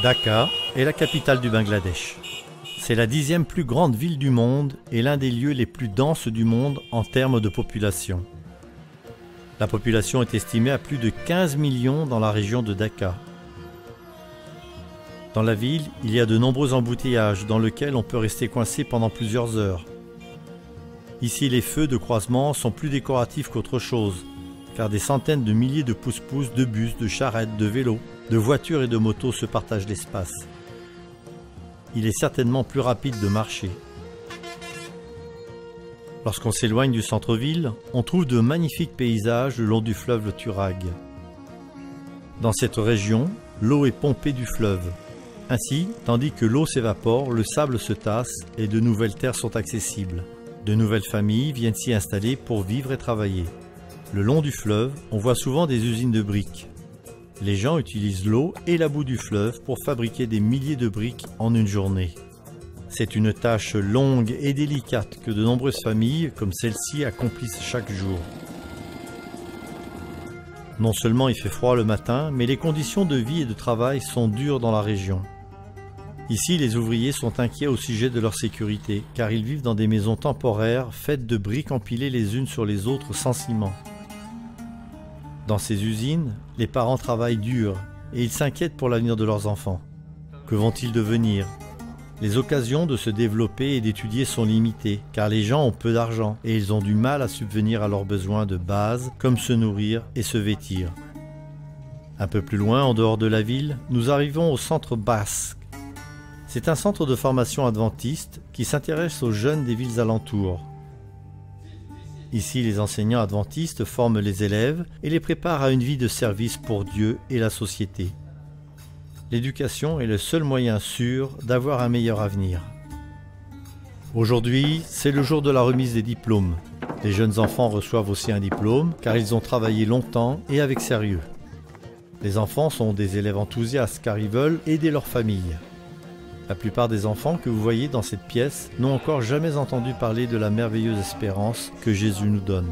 Dhaka est la capitale du Bangladesh. C'est la 10e plus grande ville du monde et l'un des lieux les plus denses du monde en termes de population. La population est estimée à plus de 15 millions dans la région de Dhaka. Dans la ville, il y a de nombreux embouteillages dans lesquels on peut rester coincé pendant plusieurs heures. Ici, les feux de croisement sont plus décoratifs qu'autre chose, car des centaines de milliers de pousse-pousse, de bus, de charrettes, de vélos, de voitures et de motos se partagent l'espace. Il est certainement plus rapide de marcher. Lorsqu'on s'éloigne du centre-ville, on trouve de magnifiques paysages le long du fleuve Turag. Dans cette région, l'eau est pompée du fleuve. Ainsi, tandis que l'eau s'évapore, le sable se tasse et de nouvelles terres sont accessibles. De nouvelles familles viennent s'y installer pour vivre et travailler. Le long du fleuve, on voit souvent des usines de briques. Les gens utilisent l'eau et la boue du fleuve pour fabriquer des milliers de briques en une journée. C'est une tâche longue et délicate que de nombreuses familles comme celle-ci accomplissent chaque jour. Non seulement il fait froid le matin, mais les conditions de vie et de travail sont dures dans la région. Ici, les ouvriers sont inquiets au sujet de leur sécurité, car ils vivent dans des maisons temporaires faites de briques empilées les unes sur les autres sans ciment. Dans ces usines, les parents travaillent dur et ils s'inquiètent pour l'avenir de leurs enfants. Que vont-ils devenir? Les occasions de se développer et d'étudier sont limitées, car les gens ont peu d'argent et ils ont du mal à subvenir à leurs besoins de base, comme se nourrir et se vêtir. Un peu plus loin, en dehors de la ville, nous arrivons au centre Basque. C'est un centre de formation adventiste qui s'intéresse aux jeunes des villes alentours. Ici, les enseignants adventistes forment les élèves et les préparent à une vie de service pour Dieu et la société. L'éducation est le seul moyen sûr d'avoir un meilleur avenir. Aujourd'hui, c'est le jour de la remise des diplômes. Les jeunes enfants reçoivent aussi un diplôme car ils ont travaillé longtemps et avec sérieux. Les enfants sont des élèves enthousiastes car ils veulent aider leur famille. La plupart des enfants que vous voyez dans cette pièce n'ont encore jamais entendu parler de la merveilleuse espérance que Jésus nous donne.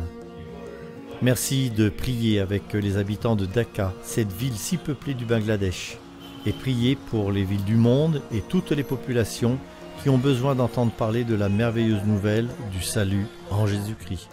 Merci de prier avec les habitants de Dhaka, cette ville si peuplée du Bangladesh, et priez pour les villes du monde et toutes les populations qui ont besoin d'entendre parler de la merveilleuse nouvelle du salut en Jésus-Christ.